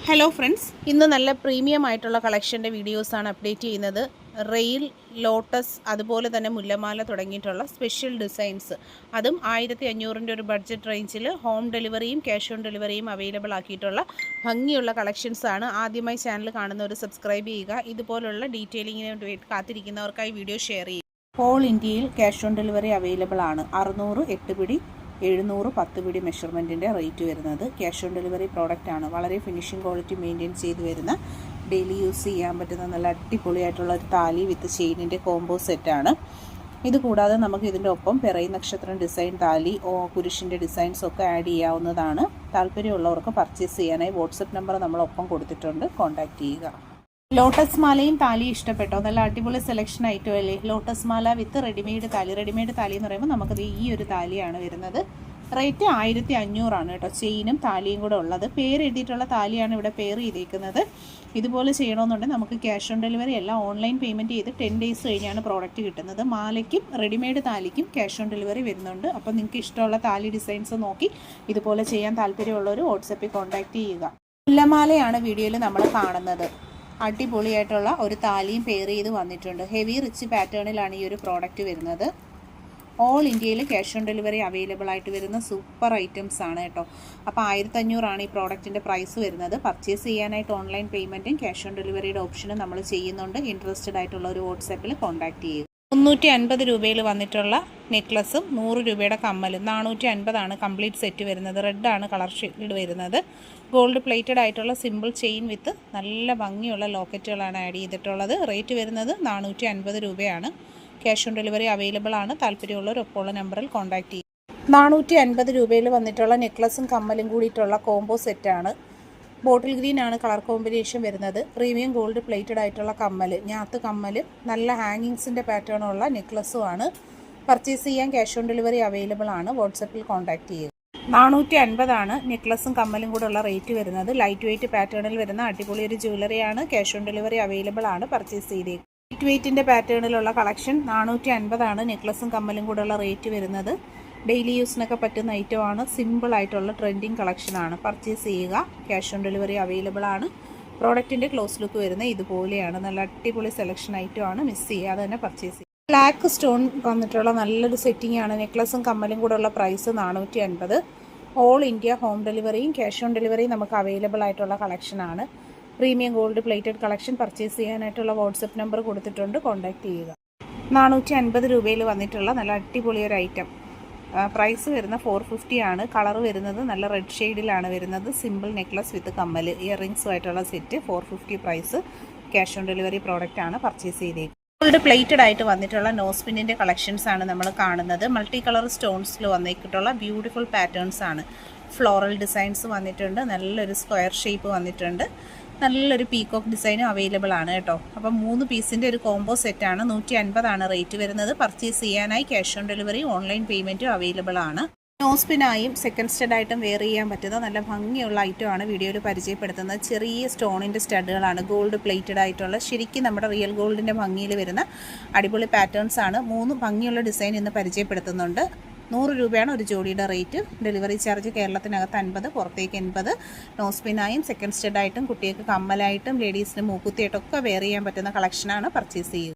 Hello friends, ഇന്ന് നല്ല premium ആയിട്ടുള്ള കളക്ഷൻ്റെ വീഡിയോസാണ് അപ്ഡേറ്റ് ചെയ്യുന്നത്. റെയിൽ, ലോട്ടസ്, അതുപോലെ തന്നെ മുല്ലമാല തുടങ്ങിയിട്ടുള്ള സ്പെഷ്യൽ ഡിസൈൻസ്, അതും 1500 ഒരു ബഡ്ജറ്റ് റേഞ്ചിൽ ഹോം ഡെലിവറിയും ക്യാഷ് ഓൺ ഡെലിവറിയും അവൈലബിൾ ആക്കിയിട്ടുള്ള ഭംഗിയുള്ള കളക്ഷൻസാണ്. ആദ്യമായി ചാനൽ കാണുന്നവർ സബ്സ്ക്രൈബ് ചെയ്യുക. ഇതുപോലുള്ള ഡീറ്റെയിലിങ്ങിന് കാത്തിരിക്കുന്നവർക്കായി വീഡിയോ ഷെയർ ചെയ്യുക. ഓൾ ഇന്ത്യയിൽ ക്യാഷ് ഓൺ ഡെലിവറി അവൈലബിൾ ആണ്. 600 8 പിടി, 700 10 പിടി മെഷർമെൻറ്റിൻ്റെ റേറ്റ് വരുന്നത്. ക്യാഷ് ഓൺ ഡെലിവറി പ്രോഡക്റ്റ് ആണ്. വളരെ ഫിനിഷിംഗ് ക്വാളിറ്റി മെയിൻറ്റെയിൻ ചെയ്ത് വരുന്ന, ഡെയിലി യൂസ് ചെയ്യാൻ പറ്റുന്ന നല്ല അടിപൊളിയായിട്ടുള്ള ഒരു താലി വിത്ത് ചെയിനിൻ്റെ കോംബോ സെറ്റാണ്. ഇതുകൂടാതെ നമുക്ക് ഇതിൻ്റെ ഒപ്പം പിറൈ നക്ഷത്രം ഡിസൈൻ താലി, കുരിശിൻ്റെ ഡിസൈൻസ് ഒക്കെ ആഡ് ചെയ്യാവുന്നതാണ്. താല്പര്യമുള്ളവർക്ക് പർച്ചേസ് ചെയ്യാനായി വാട്സപ്പ് നമ്പർ നമ്മളൊപ്പം കൊടുത്തിട്ടുണ്ട്, കോൺടാക്റ്റ് ചെയ്യുക. ലോട്ടസ് മാലയും താലിയും ഇഷ്ടപ്പെട്ടോ? നല്ല അടിപൊളി സെലക്ഷൻ ഐറ്റം അല്ലേ? ലോട്ടസ് മാല വിത്ത് റെഡിമെയ്ഡ് താലി. റെഡിമെയ്ഡ് താലി എന്ന് പറയുമ്പോൾ നമുക്കത് ഈ ഒരു താലിയാണ് വരുന്നത്. റേറ്റ് 1500 ആണ് കേട്ടോ. ചെയിനും താലിയും കൂടെ ഉള്ളത്. പേര് എഴുതിയിട്ടുള്ള താലിയാണ് ഇവിടെ പേര് ചെയ്തേക്കുന്നത്. ഇതുപോലെ ചെയ്യണമെന്നുണ്ടെങ്കിൽ നമുക്ക് ക്യാഷ് ഓൺ ഡെലിവറി അല്ല, ഓൺലൈൻ പേയ്മെൻറ്റ് ചെയ്ത് 10 ഡേയ്സ് കഴിഞ്ഞാണ് പ്രോഡക്റ്റ് കിട്ടുന്നത്. മാലയ്ക്കും റെഡിമെയ്ഡ് താലിക്കും ക്യാഷ് ഓൺ ഡെലിവറി വരുന്നുണ്ട്. അപ്പോൾ നിങ്ങൾക്ക് ഇഷ്ടമുള്ള താലി ഡിസൈൻസ് നോക്കി ഇതുപോലെ ചെയ്യാൻ താല്പര്യമുള്ളവർ വാട്സപ്പിൽ കോൺടാക്റ്റ് ചെയ്യുക. മുല്ലമാലയാണ് വീഡിയോയിൽ നമ്മൾ കാണുന്നത്. അടിപൊളിയായിട്ടുള്ള ഒരു താലിയും പെയർ ചെയ്ത് വന്നിട്ടുണ്ട്. ഹെവി റിച്ച് പാറ്റേണിലാണ് ഈ ഒരു പ്രോഡക്റ്റ് വരുന്നത്. ഓൾ ഇന്ത്യയിൽ ക്യാഷ് ഓൺ ഡെലിവറി അവൈലബിൾ ആയിട്ട് വരുന്ന സൂപ്പർ ഐറ്റംസ് ആണ് കേട്ടോ. അപ്പോൾ 1500 ആണ് ഈ പ്രോഡക്റ്റിൻ്റെ പ്രൈസ് വരുന്നത്. പർച്ചേസ് ചെയ്യാനായിട്ട് ഓൺലൈൻ പേയ്മെൻറ്റും ക്യാഷ് ഓൺ ഡെലിവറിയുടെ ഓപ്ഷനും നമ്മൾ ചെയ്യുന്നുണ്ട്. ഇൻട്രസ്റ്റഡ് ആയിട്ടുള്ള ഒരു വാട്സാപ്പിൽ കോൺടാക്റ്റ് ചെയ്യുക. 350 രൂപയിൽ വന്നിട്ടുള്ള നെക്ലസും 100 രൂപയുടെ കമ്മലും. 450 ആണ് കംപ്ലീറ്റ് സെറ്റ് വരുന്നത്. റെഡാണ് കളർ ഷെയ്ഡ് വരുന്നത്. ഗോൾഡ് പ്ലേറ്റഡ് ആയിട്ടുള്ള സിമ്പിൾ ചെയിൻ വിത്ത് നല്ല ഭംഗിയുള്ള ലോക്കറ്റുകളാണ് ആഡ് ചെയ്തിട്ടുള്ളത്. റേറ്റ് വരുന്നത് 450 രൂപയാണ്. ക്യാഷ് ഓൺ ഡെലിവറി അവൈലബിൾ ആണ്. താല്പര്യമുള്ളവർ ഒപ്പമുള്ള നമ്പറിൽ കോൺടാക്റ്റ് ചെയ്യും. 450 രൂപയിൽ വന്നിട്ടുള്ള നെക്ലസും കമ്മലും കൂടിയിട്ടുള്ള കോംബോ സെറ്റാണ്. ബോട്ടിൽ ഗ്രീൻ ആണ് കളർ കോമ്പിനേഷൻ വരുന്നത്. പ്രീമിയം ഗോൾഡ് പ്ലേറ്റഡ് ആയിട്ടുള്ള കമ്മൽ, ഞാത്ത് കമ്മൽ, നല്ല ഹാങ്ങിങ്സിൻ്റെ പാറ്റേണുള്ള നെക്ലസും ആണ്. പർച്ചേസ് ചെയ്യാൻ ക്യാഷ് ഓൺ ഡെലിവറി അവൈലബിൾ ആണ്. വാട്സപ്പിൽ കോൺടാക്റ്റ് ചെയ്യുക. 450 ആണ് നെക്ലസും കമ്മലും കൂടെ ഉള്ള റേറ്റ് വരുന്നത്. ലൈറ്റ് വെയ്റ്റ് പാറ്റേണിൽ വരുന്ന അടിപൊളി ഒരു ജ്വല്ലറിയാണ്. ക്യാഷ് ഓൺ ഡെലിവറി അവൈലബിൾ ആണ്. പർച്ചേസ് ചെയ്തേക്കും. ലൈറ്റ് വെയ്റ്റിൻ്റെ പാറ്റേണിലുള്ള കളക്ഷൻ 450 ആണ് നെക്ലസും കമ്മലും കൂടെ ഉള്ള റേറ്റ് വരുന്നത്. ഡെയിലി യൂസിനൊക്കെ പറ്റുന്ന ഐറ്റമാണ്. സിമ്പിളായിട്ടുള്ള ട്രെൻഡിങ് കളക്ഷനാണ്. പർച്ചേസ് ചെയ്യുക. ക്യാഷ് ഓൺ ഡെലിവറി അവൈലബിൾ ആണ്. പ്രോഡക്റ്റിൻ്റെ ക്ലോസ് ലുക്ക് വരുന്നത് ഇതുപോലെയാണ്. നല്ല അടിപൊളി സെലക്ഷൻ ഐറ്റമാണ്. മിസ് ചെയ്യാതെ തന്നെ പർച്ചേസ് ചെയ്യുക. ബ്ലാക്ക് സ്റ്റോൺ വന്നിട്ടുള്ള നല്ലൊരു സെറ്റിംഗ് ആണ്. നെക്ലസും കമ്മലും കൂടെ ഉള്ള പ്രൈസ് 450. ഓൾ ഇന്ത്യ ഹോം ഡെലിവറിയും ക്യാഷ് ഓൺ ഡെലിവറിയും നമുക്ക് അവൈലബിൾ ആയിട്ടുള്ള കളക്ഷനാണ്. Premium gold plated collection purchase ചെയ്യാനായിട്ടുള്ള വാട്സപ്പ് നമ്പർ കൊടുത്തിട്ടുണ്ട്, കോൺടാക്റ്റ് ചെയ്യുക. 450 രൂപയിൽ വന്നിട്ടുള്ള നല്ല അടിപൊളി ഒരു ഐറ്റം. പ്രൈസ് വരുന്ന 450 ആണ്. കളർ വരുന്നത് നല്ല റെഡ് ഷെയ്ഡിലാണ് വരുന്നത്. സിമ്പിൾ നെക്ലസ് വിത്ത് കമ്മൽ, ഇയറിങ്സുമായിട്ടുള്ള set. 450 price. Cash on delivery product ആണ്. പർച്ചേസ് ചെയ്തേക്കും. ഗോൾഡ് പ്ലേറ്റഡ് ആയിട്ട് വന്നിട്ടുള്ള നോസ്പിന്നിൻ്റെ കളക്ഷൻസ് ആണ് നമ്മൾ കാണുന്നത്. മൾട്ടി കളർ സ്റ്റോൺസിൽ വന്നിട്ടുള്ള ബ്യൂട്ടിഫുൾ പാറ്റേൺസ് ആണ്. ഫ്ലോറൽ ഡിസൈൻസ് വന്നിട്ടുണ്ട്. നല്ലൊരു സ്ക്വയർ ഷേപ്പ് വന്നിട്ടുണ്ട്. നല്ലൊരു പീകോക്ക് ഡിസൈനും അവൈലബിൾ ആണ് കേട്ടോ. അപ്പം 3 പീസിൻ്റെ ഒരു കോംബോ സെറ്റാണ്. 150 ആണ് റേറ്റ് വരുന്നത്. പർച്ചേസ് ചെയ്യാനായി ക്യാഷ് ഓൺ ഡെലിവറി ഓൺലൈൻ പേയ്മെൻറ്റും അവൈലബിൾ ആണ്. നോസ്പിനായും സെക്കൻഡ് സ്റ്റഡായിട്ടും വെയർ ചെയ്യാൻ പറ്റുന്ന നല്ല ഭംഗിയുള്ള ഐറ്റമാണ് വീഡിയോയിൽ പരിചയപ്പെടുത്തുന്നത്. ചെറിയ സ്റ്റോണിൻ്റെ സ്റ്റഡുകളാണ്. ഗോൾഡ് പ്ലേറ്റഡ് ആയിട്ടുള്ള ശരിക്കും നമ്മുടെ റിയൽ ഗോൾഡിൻ്റെ ഭംഗിയിൽ വരുന്ന അടിപൊളി പാറ്റേൺസ് ആണ്. 3 ഭംഗിയുള്ള ഡിസൈൻ ഇന്ന് പരിചയപ്പെടുത്തുന്നുണ്ട്. 100 രൂപയാണ് ഒരു ജോഡിയുടെ റേറ്റ്. ഡെലിവറി ചാർജ് കേരളത്തിനകത്ത് 50, പുറത്തേക്ക് 80. നോസ്പിനായും സെക്കൻഡ് സ്റ്റഡായിട്ടും കുട്ടികൾക്ക് കമ്മലായിട്ടും ലേഡീസിന് മൂക്കുത്തിയായിട്ടൊക്കെ വെയർ ചെയ്യാൻ പറ്റുന്ന കളക്ഷനാണ്. പർച്ചേസ് ചെയ്യുക.